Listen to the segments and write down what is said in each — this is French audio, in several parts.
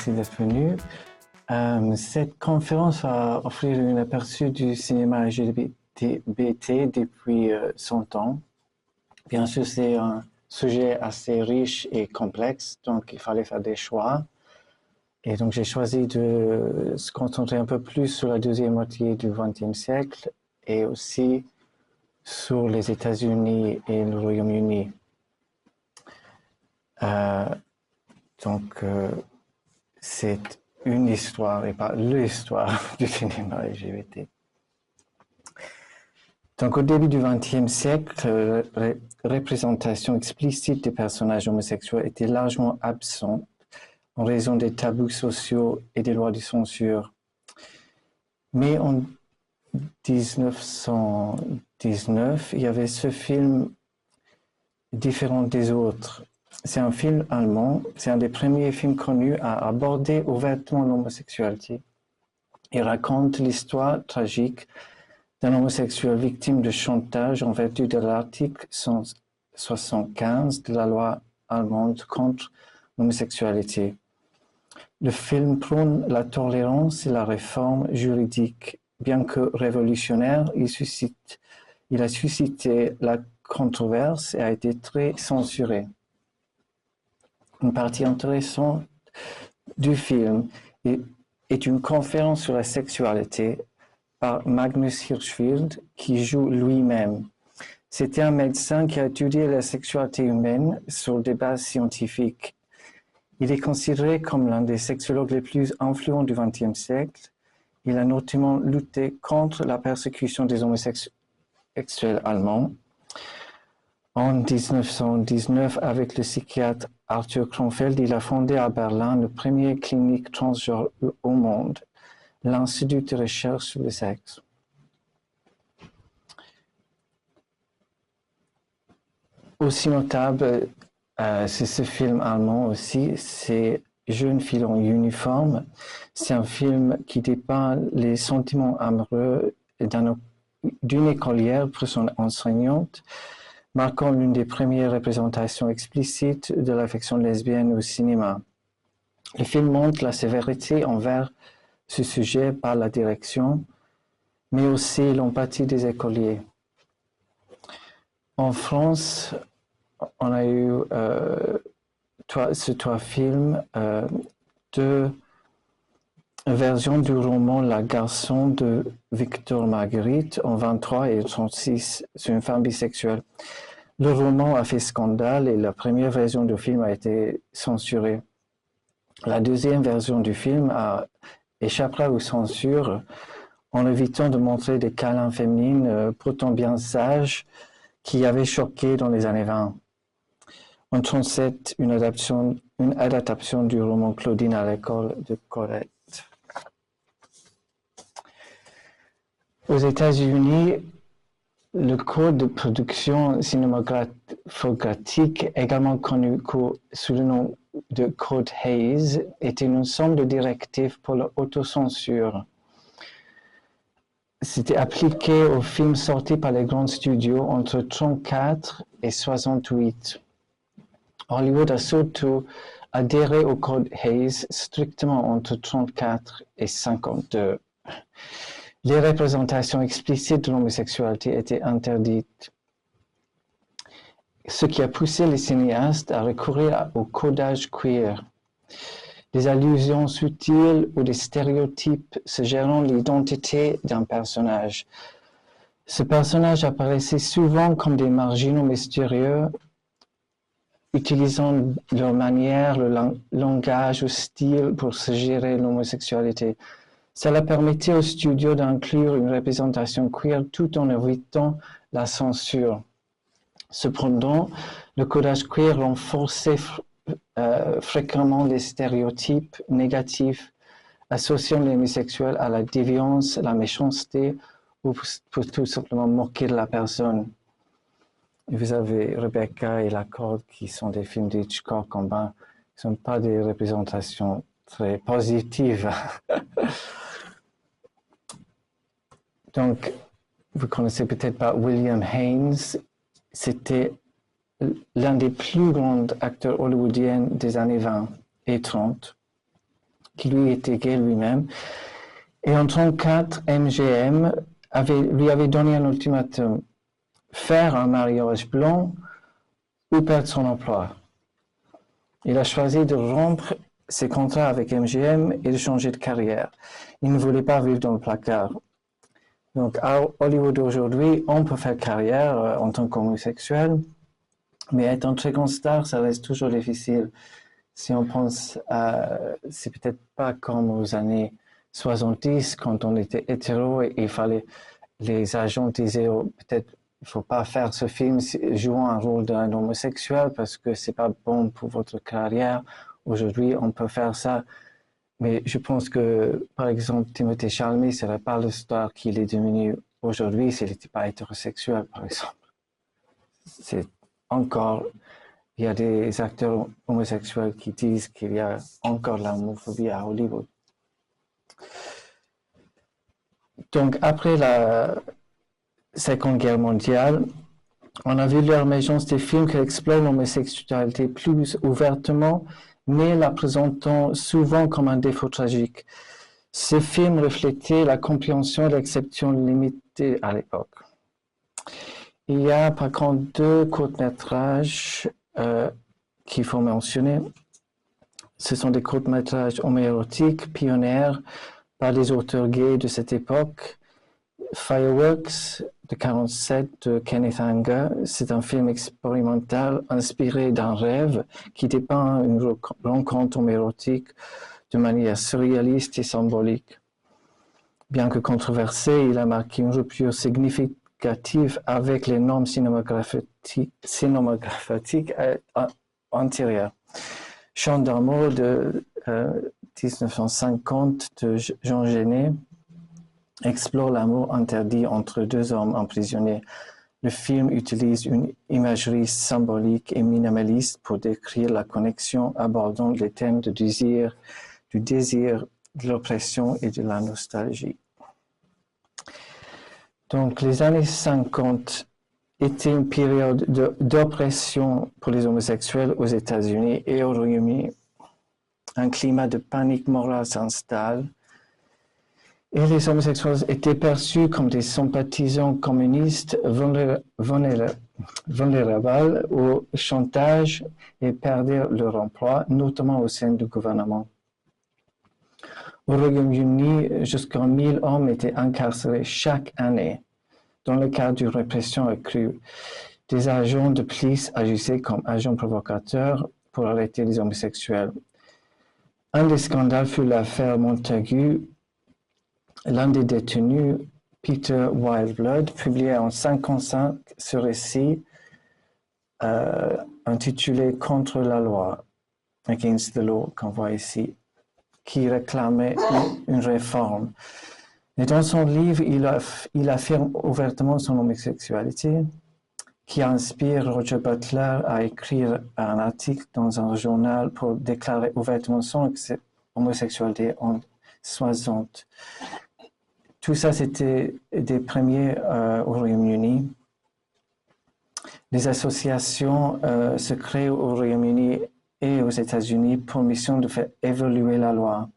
merci d'être venu. Cette conférence va offrir un aperçu du cinéma LGBT depuis 100 ans. Bien sûr, c'est un sujet assez riche et complexe, donc il fallait faire des choix. Et donc j'ai choisi de se concentrer un peu plus sur la deuxième moitié du XXe siècle et aussi sur les États-Unis et le Royaume-Uni. C'est une histoire et pas l'histoire du cinéma LGBT. Donc, au début du XXe siècle, la représentation explicite des personnages homosexuels était largement absente en raison des tabous sociaux et des lois de censure. Mais en 1919, il y avait ce film différent des autres. C'est un film allemand, c'est un des premiers films connus à aborder ouvertement l'homosexualité. Il raconte l'histoire tragique d'un homosexuel victime de chantage en vertu de l'article 175 de la loi allemande contre l'homosexualité. Le film prône la tolérance et la réforme juridique. Bien que révolutionnaire, il a suscité la controverse et a été très censuré. Une partie intéressante du film est une conférence sur la sexualité par Magnus Hirschfeld, qui joue lui-même. C'était un médecin qui a étudié la sexualité humaine sur des bases scientifiques. Il est considéré comme l'un des sexologues les plus influents du XXe siècle. Il a notamment lutté contre la persécution des homosexuels allemands. En 1919, avec le psychiatre Arthur Kronfeld, il a fondé à Berlin la première clinique transgenre au monde, l'Institut de recherche sur le sexe. Aussi notable, c'est ce film allemand aussi, c'est Jeune fille en uniforme. C'est un film qui dépeint les sentiments amoureux d'une écolière pour son enseignante, marquant l'une des premières représentations explicites de l'affection lesbienne au cinéma. Le film montre la sévérité envers ce sujet par la direction, mais aussi l'empathie des écoliers. En France, on a eu ces trois films, deux versions du roman La Garçon de Victor Marguerite en 23 et 36 sur une femme bisexuelle. Le roman a fait scandale et la première version du film a été censurée. La deuxième version du film a échappé aux censures en évitant de montrer des câlins féminines pourtant bien sages qui avaient choqué dans les années 20. En 1937, une adaptation du roman Claudine à l'école de Colette. Aux États-Unis, le code de production cinématographique, également connu sous le nom de Code Hays, était un ensemble de directives pour l'autocensure. C'était appliqué aux films sortis par les grands studios entre 1934 et 1968. Hollywood a surtout adhéré au Code Hays strictement entre 1934 et 1952. Les représentations explicites de l'homosexualité étaient interdites, ce qui a poussé les cinéastes à recourir au codage queer. Des allusions subtiles ou des stéréotypes suggérant l'identité d'un personnage. Ce personnage apparaissait souvent comme des marginaux mystérieux, utilisant leur manière, le langage ou style pour suggérer l'homosexualité. Cela permettait aux studios d'inclure une représentation queer tout en évitant la censure. Cependant, le codage queer renforçait fréquemment les stéréotypes négatifs associant les homosexuels à la déviance, la méchanceté ou pour tout simplement moquer de la personne. Et vous avez Rebecca et La Corde qui sont des films d'Hitchcock en bas, qui ne sont pas des représentations très positives. Donc, vous connaissez peut-être pas William Haynes, c'était l'un des plus grands acteurs hollywoodiens des années 20 et 30. qui lui était gay lui-même. Et en 1934, MGM lui avait donné un ultimatum, faire un mariage blanc ou perdre son emploi. Il a choisi de rompre ses contrats avec MGM et de changer de carrière. Il ne voulait pas vivre dans le placard. Donc à Hollywood aujourd'hui, on peut faire carrière en tant qu'homosexuel, mais être un très grand star, ça reste toujours difficile. Si on pense c'est peut-être pas comme aux années 70, quand on était hétéro et il fallait, les agents disaient peut-être il faut pas faire ce film jouant un rôle d'un homosexuel parce que c'est pas bon pour votre carrière. Aujourd'hui, on peut faire ça. Mais je pense que, par exemple, Timothée Chalamet ne serait pas le star qu'il est devenu aujourd'hui s'il n'était pas hétérosexuel, par exemple. C'est encore, il y a des acteurs homosexuels qui disent qu'il y a encore de l'homophobie à Hollywood. Donc, après la Seconde Guerre mondiale, on a vu l'émergence des films qui explorent l'homosexualité plus ouvertement, mais la présentant souvent comme un défaut tragique. Ces films reflétaient la compréhension et l'acceptation limitée à l'époque. Il y a par contre 2 courts-métrages qu'il faut mentionner. Ce sont des courts-métrages homoérotiques pionniers par des auteurs gays de cette époque. Fireworks de 1947 de Kenneth Anger, c'est un film expérimental inspiré d'un rêve qui dépeint une rencontre homoérotique de manière surréaliste et symbolique. Bien que controversé, il a marqué une rupture significative avec les normes cinématographiques antérieures. Chant d'amour de 1950 de Jean Genet explore l'amour interdit entre 2 hommes emprisonnés. Le film utilise une imagerie symbolique et minimaliste pour décrire la connexion, abordant les thèmes du désir, de l'oppression et de la nostalgie. Donc, les années 50 étaient une période d'oppression pour les homosexuels aux États-Unis et au Royaume-Uni. Un climat de panique morale s'installe. Et les homosexuels étaient perçus comme des sympathisants communistes vulnérables au chantage et perdirent leur emploi, notamment au sein du gouvernement. Au Royaume-Uni, jusqu'à 1000 hommes étaient incarcérés chaque année. Dans le cadre d'une répression accrue, des agents de police agissaient comme agents provocateurs pour arrêter les homosexuels. Un des scandales fut l'affaire Montagu. L'un des détenus, Peter Wildeblood, publia en 1955 ce récit intitulé « Contre la loi », « Against the Law » qu'on voit ici, qui réclamait une réforme. Et dans son livre, il affirme ouvertement son homosexualité, qui inspire Roger Butler à écrire un article dans un journal pour déclarer ouvertement son homosexualité en 1960. Tout ça, c'était des premiers au Royaume-Uni. Les associations se créent au Royaume-Uni et aux États-Unis pour mission de faire évoluer la loi.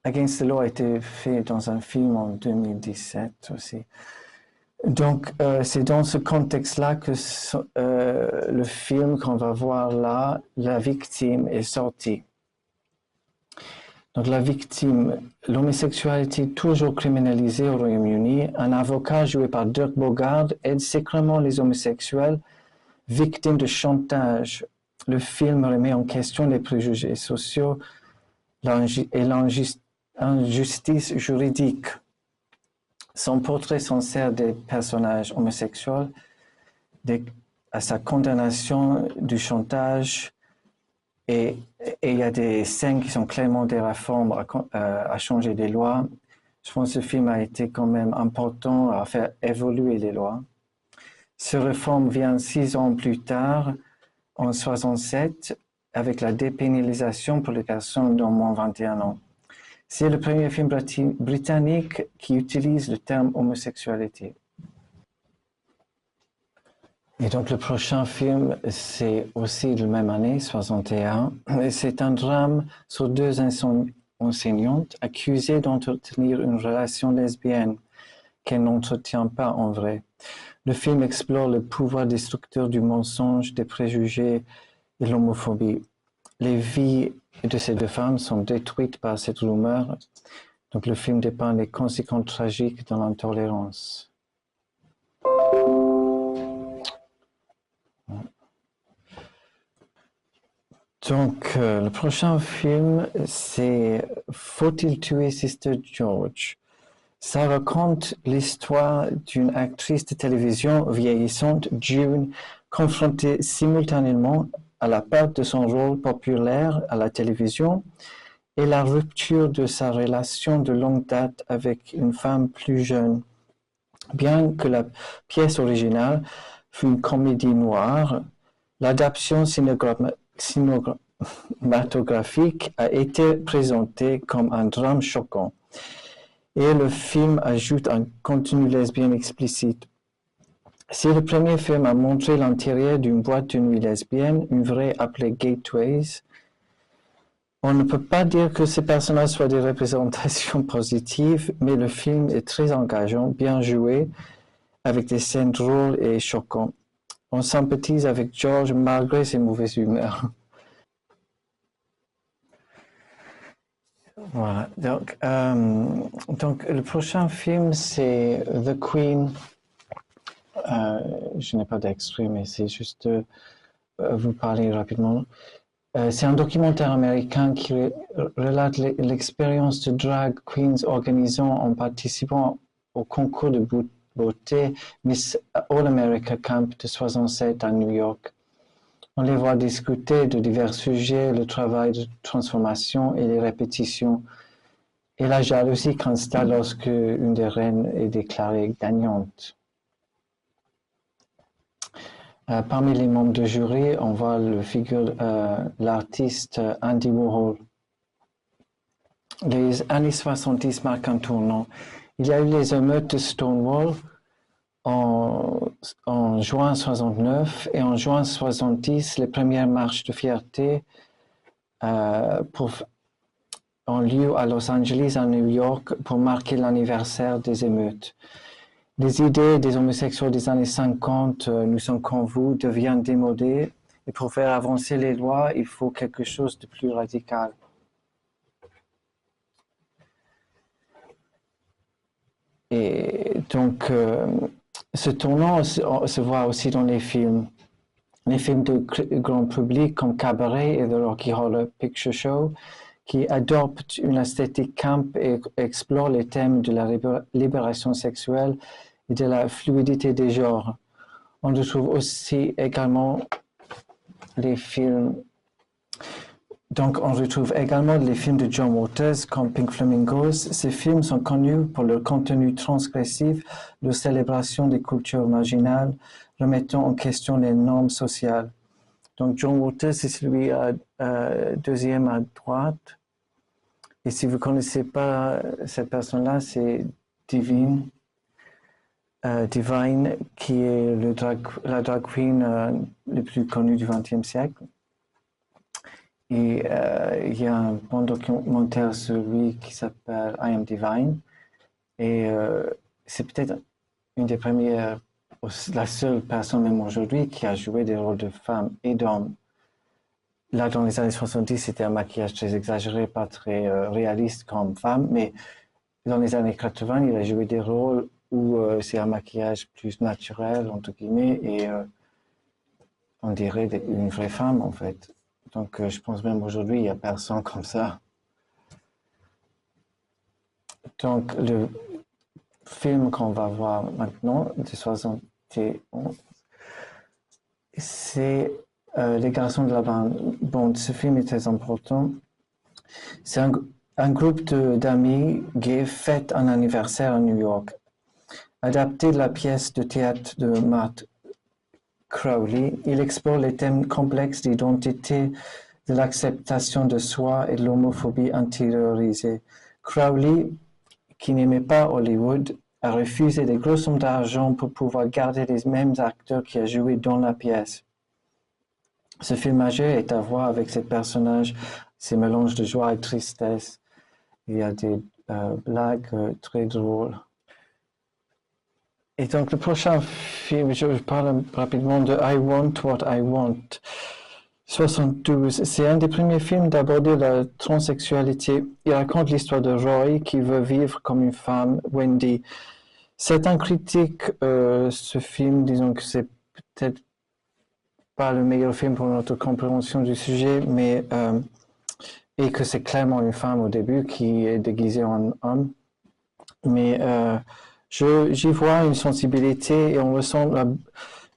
Against the Law a été fait dans un film en 2017 aussi. Donc, c'est dans ce contexte-là que le film qu'on va voir là, La Victime, est sorti. Donc la victime, l'homosexualité toujours criminalisée au Royaume-Uni, un avocat joué par Dirk Bogarde aide secrètement les homosexuels victimes de chantage. Le film remet en question les préjugés sociaux et l'injustice juridique. Son portrait s'en sert des personnages homosexuels, à sa condamnation du chantage. Et il y a des scènes qui sont clairement des réformes à changer des lois. Je pense que ce film a été quand même important à faire évoluer les lois. Cette réforme vient 6 ans plus tard, en 1967, avec la dépénalisation pour les personnes d'au moins 21 ans. C'est le premier film britannique qui utilise le terme homosexualité. Et donc le prochain film, c'est aussi de la même année, 61. C'est un drame sur deux enseignantes accusées d'entretenir une relation lesbienne qu'elles n'entretient pas en vrai. Le film explore le pouvoir destructeur du mensonge, des préjugés et l'homophobie. Les vies de ces deux femmes sont détruites par cette rumeur. Donc le film dépeint les conséquences tragiques de l'intolérance. Donc le prochain film, c'est Faut-il tuer Sister George? Ça raconte l'histoire d'une actrice de télévision vieillissante, June, confrontée simultanément à la perte de son rôle populaire à la télévision et la rupture de sa relation de longue date avec une femme plus jeune. Bien que la pièce originale fût une comédie noire, l'adaptation cinématographique a été présentée comme un drame choquant. Et le film ajoute un contenu lesbien explicite. Si le premier film a montré l'intérieur d'une boîte de nuit lesbienne, une vraie appelée Gateways, on ne peut pas dire que ces personnages soient des représentations positives, mais le film est très engageant, bien joué, avec des scènes drôles et choquantes. On sympathise avec George malgré ses mauvaises humeurs. Voilà, donc le prochain film, c'est The Queen. Je n'ai pas d'extrait, mais c'est juste vous parler rapidement. C'est un documentaire américain qui relate l'expérience de drag queens organisant en participant au concours de beauté Miss All America Camp de 67 à New York. On les voit discuter de divers sujets, le travail de transformation et les répétitions, et la jalousie qu'installe lorsque une des reines est déclarée gagnante. Parmi les membres du jury, on voit l'artiste Andy Warhol. Les années 70 marquent un tournant. Il y a eu les émeutes de Stonewall en juin 69 et en juin 70, les premières marches de fierté ont lieu à Los Angeles, à New York, pour marquer l'anniversaire des émeutes. Les idées des homosexuels des années 50, nous sommes comme vous, deviennent démodées. Et pour faire avancer les lois, il faut quelque chose de plus radical. Et donc, ce tournant se voit aussi dans les films. Les films de grand public comme Cabaret et The Rocky Horror Picture Show, qui adoptent une esthétique camp et explorent les thèmes de la libération sexuelle et de la fluidité des genres. On retrouve aussi également les films. Donc, on retrouve également les films de John Waters comme Pink Flamingos. Ces films sont connus pour leur contenu transgressif, leur célébration des cultures marginales, remettant en question les normes sociales. Donc, John Waters, c'est celui deuxième à droite. Et si vous ne connaissez pas cette personne-là, c'est Divine, qui est la drag queen le plus connue du XXe siècle. Et il y a un bon documentaire sur lui qui s'appelle I Am Divine. Et c'est peut-être une des premières, la seule personne même aujourd'hui qui a joué des rôles de femmes et d'hommes. Là, dans les années 70, c'était un maquillage très exagéré, pas très réaliste comme femme, mais dans les années 80, il a joué des rôles où c'est un maquillage plus naturel, entre guillemets, et on dirait une vraie femme, en fait. Donc, je pense même aujourd'hui, il n'y a personne comme ça. Donc, le film qu'on va voir maintenant, de 71, c'est Les garçons de la bande. Bon, ce film est très important. C'est un groupe d'amis gays fête un anniversaire à New York. Adapté de la pièce de théâtre de Matt Crowley, il explore les thèmes complexes d'identité, de l'acceptation de soi et de l'homophobie intériorisée. Crowley, qui n'aimait pas Hollywood, a refusé des grosses sommes d'argent pour pouvoir garder les mêmes acteurs qui a joué dans la pièce. Ce film âgé est à voir avec ces personnages, ces mélanges de joie et de tristesse. Il y a des blagues très drôles. Et donc le prochain film, je parle rapidement de I Want What I Want, 72. C'est un des premiers films d'aborder la transsexualité. Il raconte l'histoire de Roy qui veut vivre comme une femme, Wendy. Certains critiquent ce film, disons que c'est peut-être pas le meilleur film pour notre compréhension du sujet, mais et que c'est clairement une femme au début qui est déguisée en homme. Mais j'y vois une sensibilité et on ressent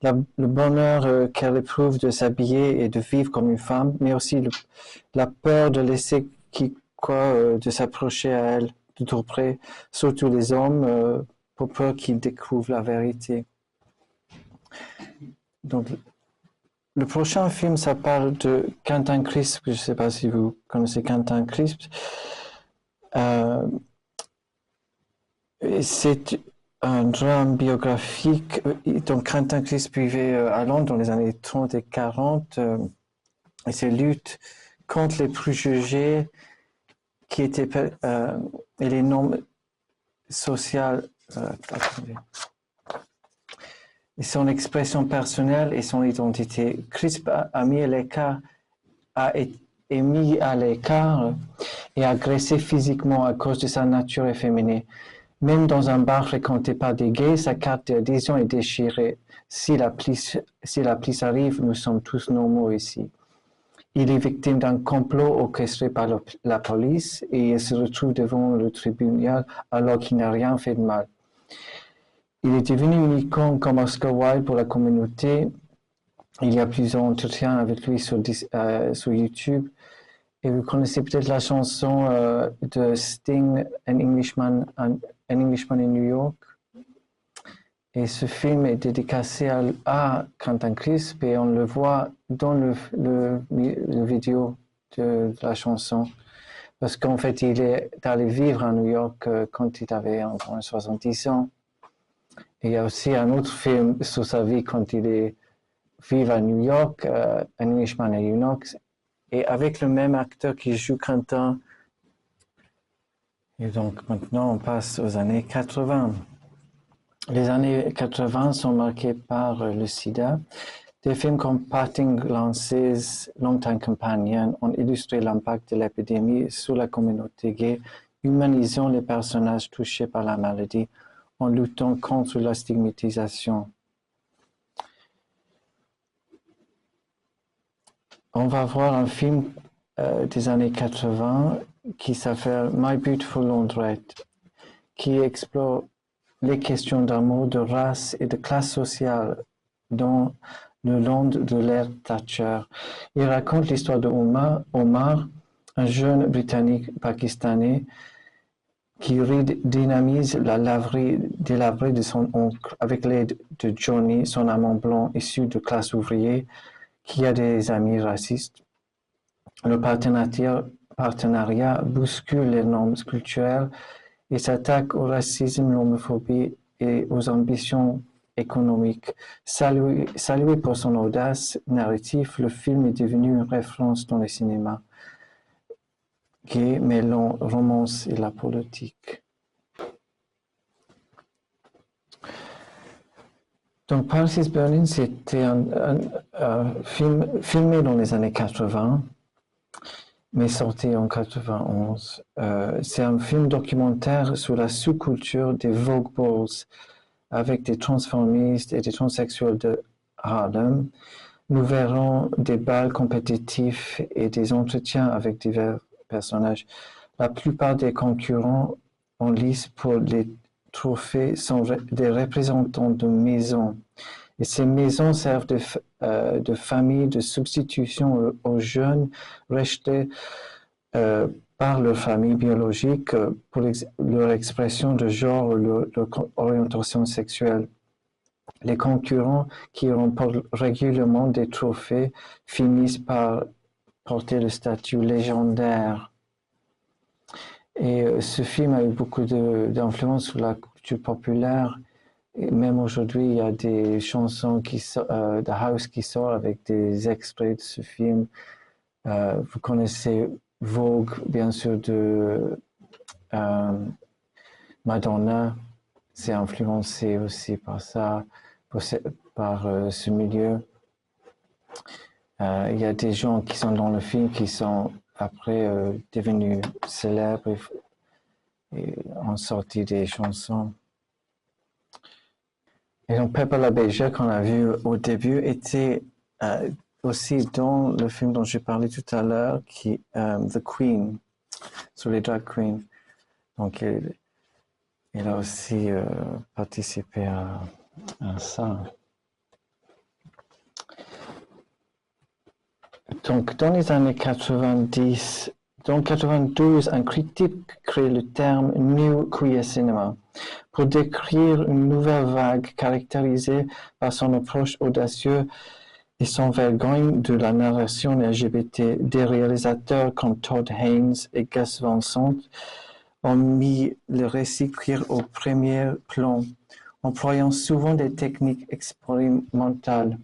le bonheur qu'elle éprouve de s'habiller et de vivre comme une femme, mais aussi la peur de laisser de s'approcher à elle de trop près, surtout les hommes, pour peur qu'ils découvrent la vérité. Donc, le prochain film, ça parle de Quentin Crisp. Je ne sais pas si vous connaissez Quentin Crisp. C'est un drame biographique. Donc, Quentin Crisp vivait à Londres dans les années 30 et 40. Et ses luttes contre les préjugés qui étaient et les normes sociales. Et son expression personnelle et son identité. Crisp a mis à l'écart et agressé physiquement à cause de sa nature efféminée. Même dans un bar fréquenté par des gays, sa carte d'adhésion est déchirée. Si la police arrive, nous sommes tous normaux ici. Il est victime d'un complot orchestré par la police et il se retrouve devant le tribunal alors qu'il n'a rien fait de mal. Il est devenu une icône comme Oscar Wilde pour la communauté. Il y a plusieurs entretiens avec lui sur YouTube. Et vous connaissez peut-être la chanson de Sting, An Englishman in New York. Et ce film est dédicacé à Quentin Crisp et on le voit dans le vidéo de la chanson. Parce qu'en fait, il est allé vivre à New York quand il avait environ 70 ans. Et il y a aussi un autre film sur sa vie quand il vit à New York, An Englishman in New York, et avec le même acteur qui joue Quentin. Et donc maintenant, on passe aux années 80. Les années 80 sont marquées par le sida. Des films comme Parting Glances, Long Time Companion ont illustré l'impact de l'épidémie sur la communauté gay, humanisant les personnages touchés par la maladie en luttant contre la stigmatisation. On va voir un film des années 80 qui s'appelle My Beautiful Laundrette, qui explore les questions d'amour, de race et de classe sociale dans le Londres de l'ère Thatcher. Il raconte l'histoire de Omar, un jeune Britannique pakistanais qui dynamise la laverie délabrée de son oncle avec l'aide de Johnny, son amant blanc issu de classe ouvrière, qui a des amis racistes. Le partenariat bouscule les normes culturelles et s'attaque au racisme, l'homophobie et aux ambitions économiques. Salué pour son audace narrative, le film est devenu une référence dans le cinéma gay mêlant romance et la politique. Donc, Paris is Burning, c'était un film filmé dans les années 80, mais sorti en 91. C'est un film documentaire sur la sous-culture des Vogue Balls, avec des transformistes et des transsexuels de Harlem. Nous verrons des bals compétitifs et des entretiens avec divers personnages. La plupart des concurrents en lice pour les trophées sont des représentants de maisons. Et ces maisons servent de famille de substitution aux jeunes rejetés par leur famille biologique pour leur expression de genre ou leur orientation sexuelle. Les concurrents qui remportent régulièrement des trophées finissent par porter le statut légendaire. Et ce film a eu beaucoup d'influence sur la culture populaire. Et même aujourd'hui, il y a des chansons de house qui sortent avec des extraits de ce film. Vous connaissez Vogue, bien sûr, de Madonna. C'est influencé aussi par ça, par ce milieu. Il y a des gens qui sont dans le film qui sont après devenus célèbres et ont sorti des chansons. Et donc Pepper LaBeija, qu'on a vu au début, était aussi dans le film dont j'ai parlé tout à l'heure, qui The Queen, sur les drag queens. Donc il a aussi participé à ça. Donc, dans les années 90, dans 92, un critique crée le terme New Queer Cinema pour décrire une nouvelle vague caractérisée par son approche audacieuse et son vergogne de la narration LGBT. Des réalisateurs comme Todd Haynes et Gus Van Sant ont mis le récit queer au premier plan, employant souvent des techniques expérimentales.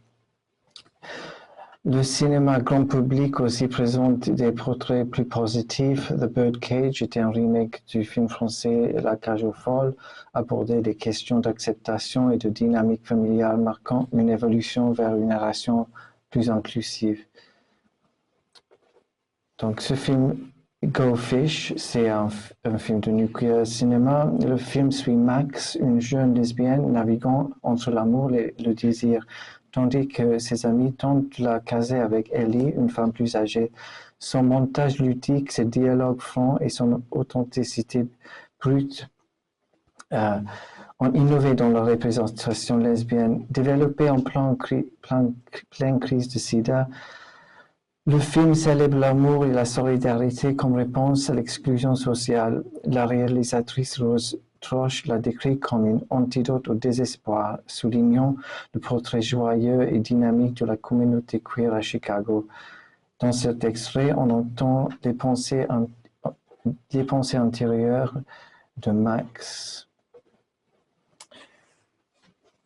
Le cinéma grand public aussi présente des portraits plus positifs. The Birdcage était un remake du film français La Cage aux folles, abordait des questions d'acceptation et de dynamique familiale, marquant une évolution vers une narration plus inclusive. Donc ce film Go Fish, c'est un film de New Queer Cinema. Le film suit Max, une jeune lesbienne naviguant entre l'amour et le désir, tandis que ses amis tentent de la caser avec Ellie, une femme plus âgée. Son montage ludique, ses dialogues francs et son authenticité brute ont innové dans la représentation lesbienne. Développé en pleine crise de sida, le film célèbre l'amour et la solidarité comme réponse à l'exclusion sociale. La réalisatrice Rose Troche l'a décrit comme une antidote au désespoir, soulignant le portrait joyeux et dynamique de la communauté queer à Chicago. Dans cet extrait, on entend les pensées intérieures de Max.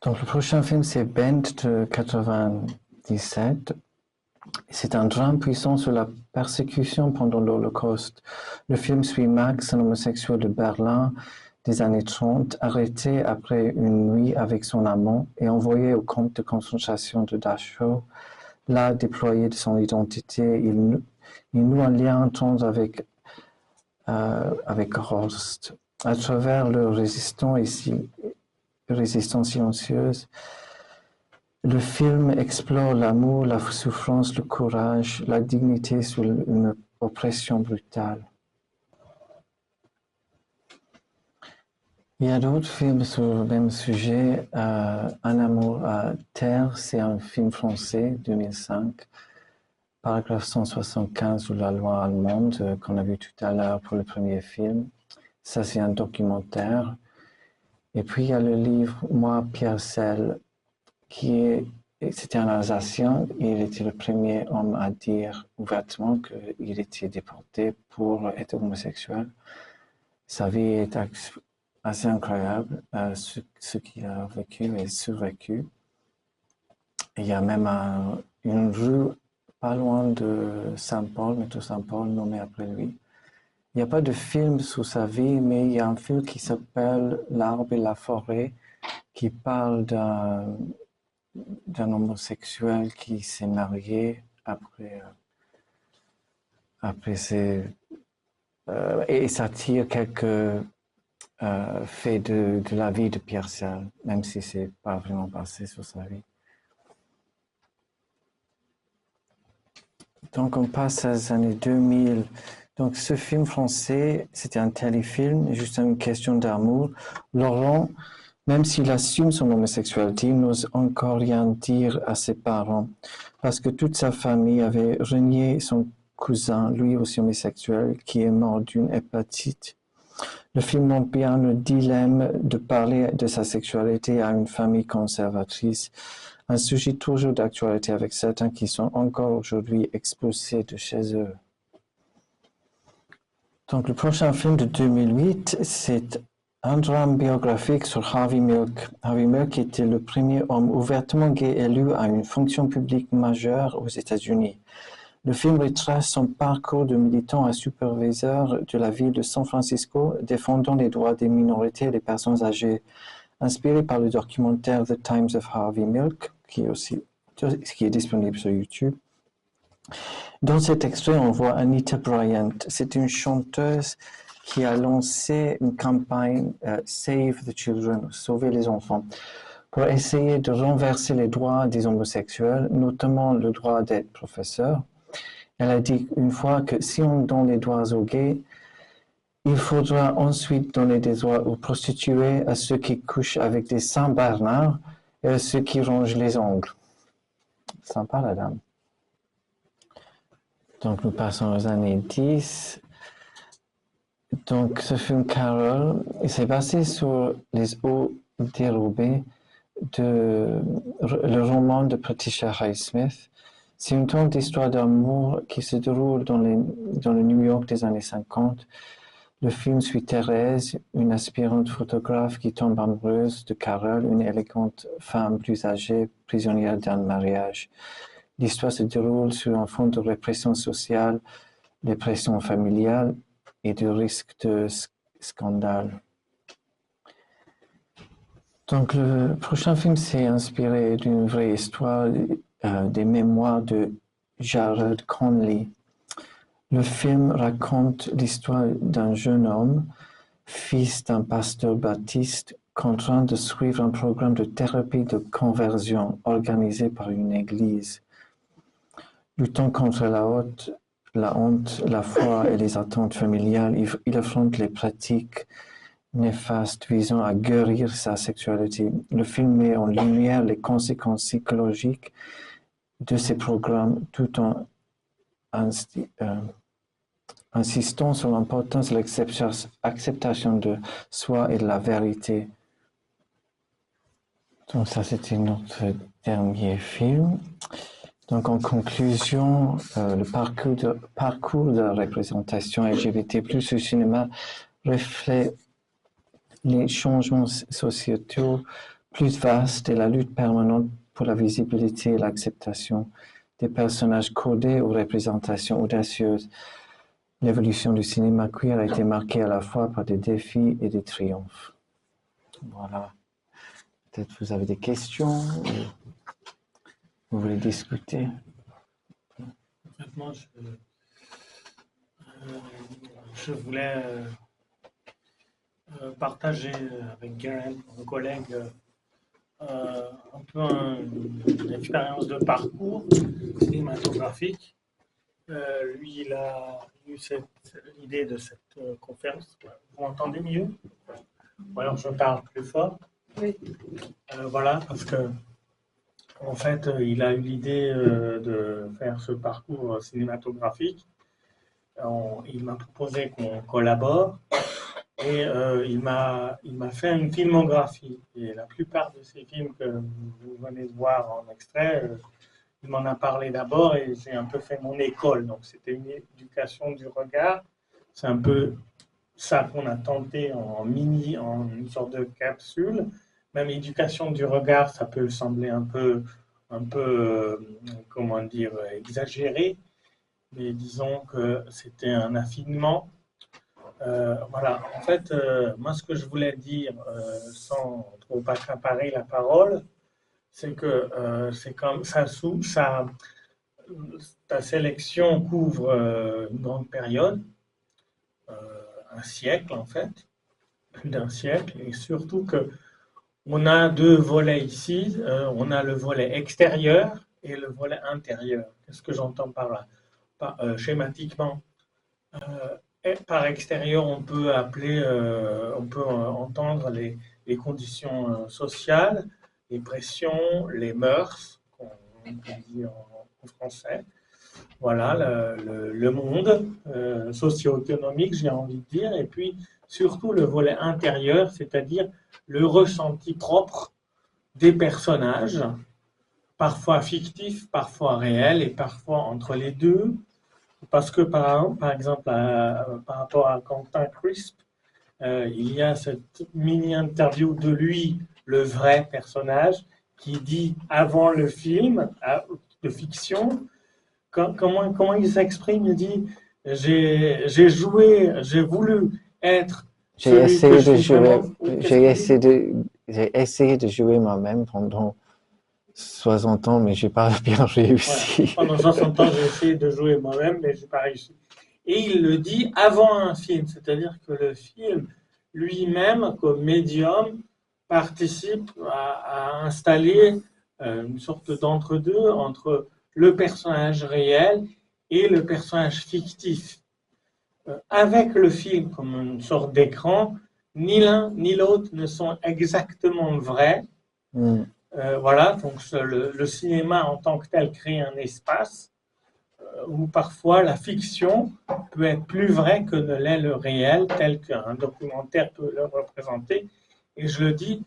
Donc le prochain film, c'est Bent de 97. C'est un drame puissant sur la persécution pendant l'Holocauste. Le film suit Max, un homosexuel de Berlin des années 30, arrêté après une nuit avec son amant et envoyé au camp de concentration de Dachau. Là, déployé de son identité, il noue un lien intense avec Horst. À travers leur résistance silencieuse, le film explore l'amour, la souffrance, le courage, la dignité sous une oppression brutale. Il y a d'autres films sur le même sujet. Un amour à terre, c'est un film français, 2005. Paragraphe 175 de la loi allemande qu'on a vu tout à l'heure pour le premier film. Ça, c'est un documentaire. Et puis, il y a le livre Moi, Pierre Selle, c'était un Alsacien. Il était le premier homme à dire ouvertement qu'il était déporté pour être homosexuel. Sa vie est assez incroyable, ce qu'il a vécu et survécu. Il y a même une rue pas loin de Saint-Paul, métro Saint-Paul, nommée après lui. Il n'y a pas de film sur sa vie, mais il y a un film qui s'appelle L'arbre et la forêt, qui parle d'un homosexuel qui s'est marié après et ça tire quelques fait de la vie de Pierre Selle, même si c'est pas vraiment basé sur sa vie. Donc on passe aux années 2000. Donc ce film français, c'était un téléfilm, juste une question d'amour. Laurent, même s'il assume son homosexualité, n'ose encore rien dire à ses parents, parce que toute sa famille avait renié son cousin, lui aussi homosexuel, qui est mort d'une hépatite. Le film montre bien le dilemme de parler de sa sexualité à une famille conservatrice, un sujet toujours d'actualité avec certains qui sont encore aujourd'hui expulsés de chez eux. Donc le prochain film de 2008, c'est Un drame biographique sur Harvey Milk. Harvey Milk était le premier homme ouvertement gay élu à une fonction publique majeure aux États-Unis. Le film retrace son parcours de militant à superviseur de la ville de San Francisco, défendant les droits des minorités et des personnes âgées. Inspiré par le documentaire The Times of Harvey Milk, qui est disponible sur YouTube. Dans cet extrait, on voit Anita Bryant. C'est une chanteuse qui a lancé une campagne Save the Children, sauver les enfants, pour essayer de renverser les droits des homosexuels, notamment le droit d'être professeur. Elle a dit une fois que si on donne les droits aux gays, il faudra ensuite donner des droits aux prostituées, à ceux qui couchent avec des Saint-Bernard et à ceux qui rongent les ongles. Sympa la dame. Donc nous passons aux années 10. Donc ce film Carol, il s'est basé sur les eaux dérobées le roman de Patricia Highsmith. C'est une tente d'histoire d'amour qui se déroule dans le New York des années 50. Le film suit Thérèse, une aspirante photographe qui tombe amoureuse de Carol, une élégante femme plus âgée, prisonnière d'un mariage. L'histoire se déroule sur un fond de répression sociale, de pression familiale et de risque de scandale. Donc le prochain film s'est inspiré d'une vraie histoire des mémoires de Jared Conley. Le film raconte l'histoire d'un jeune homme, fils d'un pasteur baptiste, contraint de suivre un programme de thérapie de conversion organisé par une église. Luttant contre la honte, la foi et les attentes familiales, il affronte les pratiques néfastes visant à guérir sa sexualité. Le film met en lumière les conséquences psychologiques de ces programmes tout en insistant sur l'importance de l'acceptation de soi et de la vérité. Donc ça, c'était notre dernier film. Donc en conclusion, le parcours de la représentation LGBT+ au cinéma reflète les changements sociétaux plus vastes et la lutte permanente pour la visibilité et l'acceptation des personnages codés aux représentations audacieuses. L'évolution du cinéma queer a été marquée à la fois par des défis et des triomphes. Voilà. Peut-être vous avez des questions ou vous voulez discuter. En fait, moi, je voulais partager avec Garen, mon collègue, un peu une expérience de parcours cinématographique. Lui, il a eu l'idée de cette conférence. Vous m'entendez mieux? Ou alors je parle plus fort? Oui. Voilà, parce que en fait, il a eu l'idée de faire ce parcours cinématographique. Il m'a proposé qu'on collabore et il m'a fait une filmographie. Et la plupart de ces films que vous venez de voir en extrait, il m'en a parlé d'abord et j'ai un peu fait mon école. Donc c'était une éducation du regard. C'est un peu ça qu'on a tenté en une sorte de capsule. Même éducation du regard, ça peut sembler un peu comment dire, exagéré, mais disons que c'était un affinement. Voilà, en fait, moi ce que je voulais dire, sans trop accaparer la parole, c'est que c'est comme ça, ta sélection couvre une grande période, un siècle en fait, plus d'un siècle, et surtout que on a deux volets ici. On a le volet extérieur et le volet intérieur. Qu'est-ce que j'entends par là? Schématiquement, par extérieur, on peut entendre les conditions sociales, les pressions, les mœurs, qu'on dit en français. Voilà, le monde socio-économique, j'ai envie de dire, et puis surtout le volet intérieur, c'est-à-dire le ressenti propre des personnages, parfois fictifs, parfois réels, et parfois entre les deux. Parce que, par exemple, par rapport à Quentin Crisp, il y a cette mini-interview de lui, le vrai personnage, qui dit avant le film de fiction, comment il s'exprime, il dit j'ai voulu être J'ai celui que essayé je de suis jouer, vraiment. Oui, qu'est-ce qu'il dit? j'ai essayé de jouer moi-même pendant 60 ans, mais j'ai pas bien Voilà. réussi. Pendant 60 ans, j'ai essayé de jouer moi-même, mais j'ai pas réussi. Et il le dit avant un film, c'est-à-dire que le film lui-même, comme médium, participe à installer une sorte d'entre-deux entre le personnage réel et le personnage fictif. Avec le film comme une sorte d'écran, ni l'un ni l'autre ne sont exactement vrais. Hmm. Voilà, donc le cinéma en tant que tel crée un espace où parfois la fiction peut être plus vraie que ne l'est le réel, tel qu'un documentaire peut le représenter. Et je le dis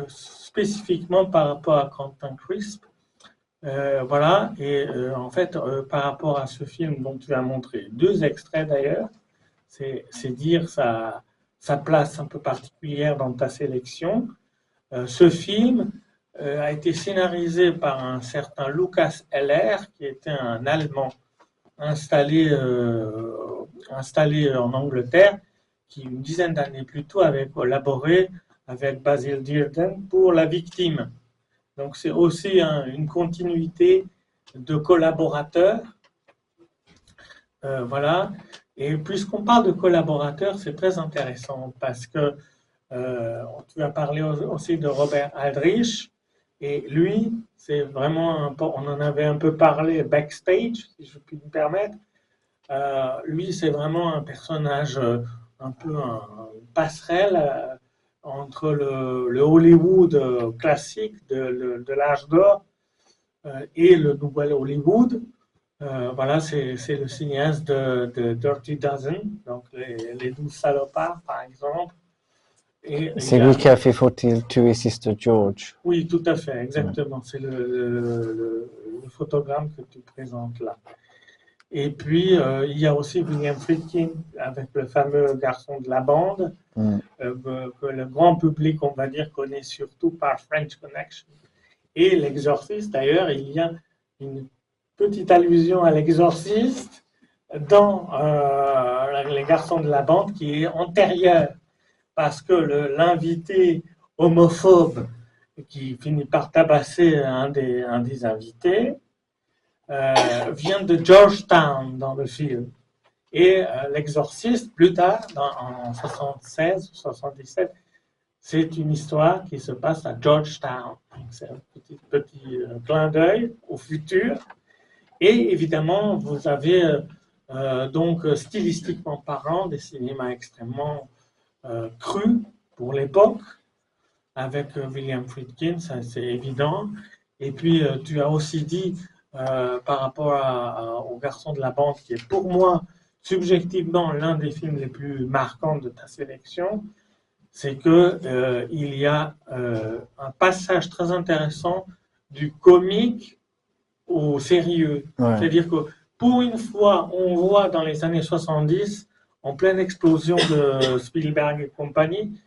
spécifiquement par rapport à Quentin Crisp. Voilà, et en fait, par rapport à ce film dont tu as montré deux extraits d'ailleurs, c'est dire sa place un peu particulière dans ta sélection. Ce film a été scénarisé par un certain Lucas Heller, qui était un Allemand installé en Angleterre, qui une dizaine d'années plus tôt avait collaboré avec Basil Dearden pour La Victime. Donc c'est aussi une continuité de collaborateurs. Voilà. Et puisqu'on parle de collaborateurs, c'est très intéressant parce que tu as parlé aussi de Robert Aldrich. Et lui, c'est vraiment, on en avait un peu parlé backstage, si je puis me permettre. Lui, c'est vraiment un personnage un peu une passerelle entre le Hollywood classique de l'âge d'or et le nouvel Hollywood. Voilà, c'est le cinéaste de Dirty Dozen, donc les 12 salopards, par exemple. Et il C'est y lui a, qui a fait Faut-il tuer Sister George? oui, tout à fait, Ouais. exactement. C'est le photogramme que tu présentes là. Et puis, il y a aussi William Friedkin avec le fameux garçon de la bande, Mm. que le grand public, on va dire, connaît surtout par French Connection. Et l'exorciste, d'ailleurs, il y a une petite allusion à l'exorciste dans les garçons de la bande qui est antérieure, parce que l'invité homophobe qui finit par tabasser un des invités vient de Georgetown dans le film. Et l'exorciste, plus tard, en 76 ou 77, c'est une histoire qui se passe à Georgetown. C'est un petit clin d'œil au futur. Et évidemment, vous avez donc stylistiquement parlant des cinémas extrêmement crus pour l'époque, avec William Friedkin, ça c'est évident. Et puis tu as aussi dit par rapport au garçon de la bande, qui est pour moi subjectivement l'un des films les plus marquants de ta sélection, c'est que il y a un passage très intéressant du comique au sérieux. Ouais. C'est-à-dire que pour une fois, on voit dans les années 70, en pleine explosion de Spielberg et compagnie,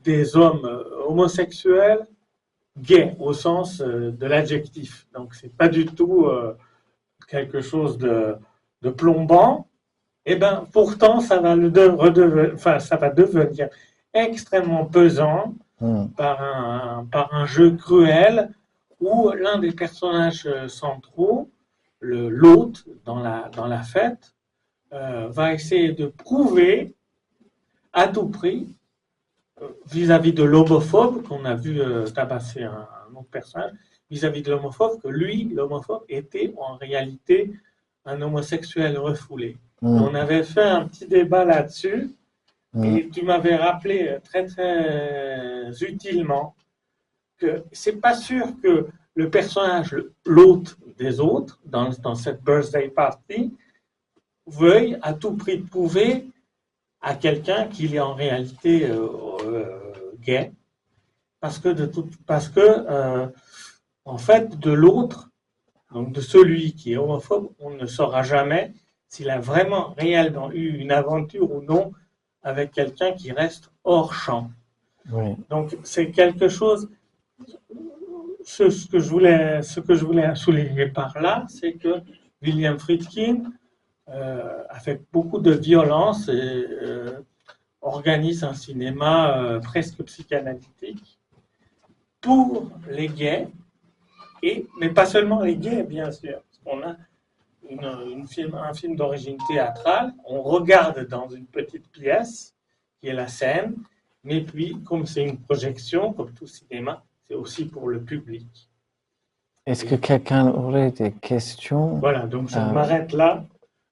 des hommes homosexuels gays au sens de l'adjectif. Donc c'est pas du tout quelque chose de plombant. Et ben pourtant ça va ça va devenir extrêmement pesant par un jeu cruel où l'un des personnages centraux, l'hôte dans la fête, va essayer de prouver à tout prix vis-à-vis de l'homophobe qu'on a vu tabasser un autre personnage, vis-à-vis de l'homophobe, que lui, l'homophobe, était en réalité un homosexuel refoulé. On avait fait un petit débat là-dessus, et tu m'avais rappelé très très utilement que c'est pas sûr que le personnage, l'hôte des autres, dans cette birthday party, veuille à tout prix prouver à quelqu'un qu'il est en réalité gay, parce que en fait, de l'autre, donc de celui qui est homophobe, on ne saura jamais s'il a vraiment réellement eu une aventure ou non avec quelqu'un qui reste hors champ. Oui. Donc, c'est quelque chose. Ce que je voulais souligner par là, c'est que William Friedkin, avec beaucoup de violence, organise un cinéma presque psychanalytique pour les gays, mais pas seulement les gays, bien sûr. Parce qu'on a un film d'origine théâtrale, on regarde dans une petite pièce, qui est la scène, mais puis, comme c'est une projection, comme tout cinéma, c'est aussi pour le public. Est-ce que quelqu'un aurait des questions? Voilà, donc je m'arrête là.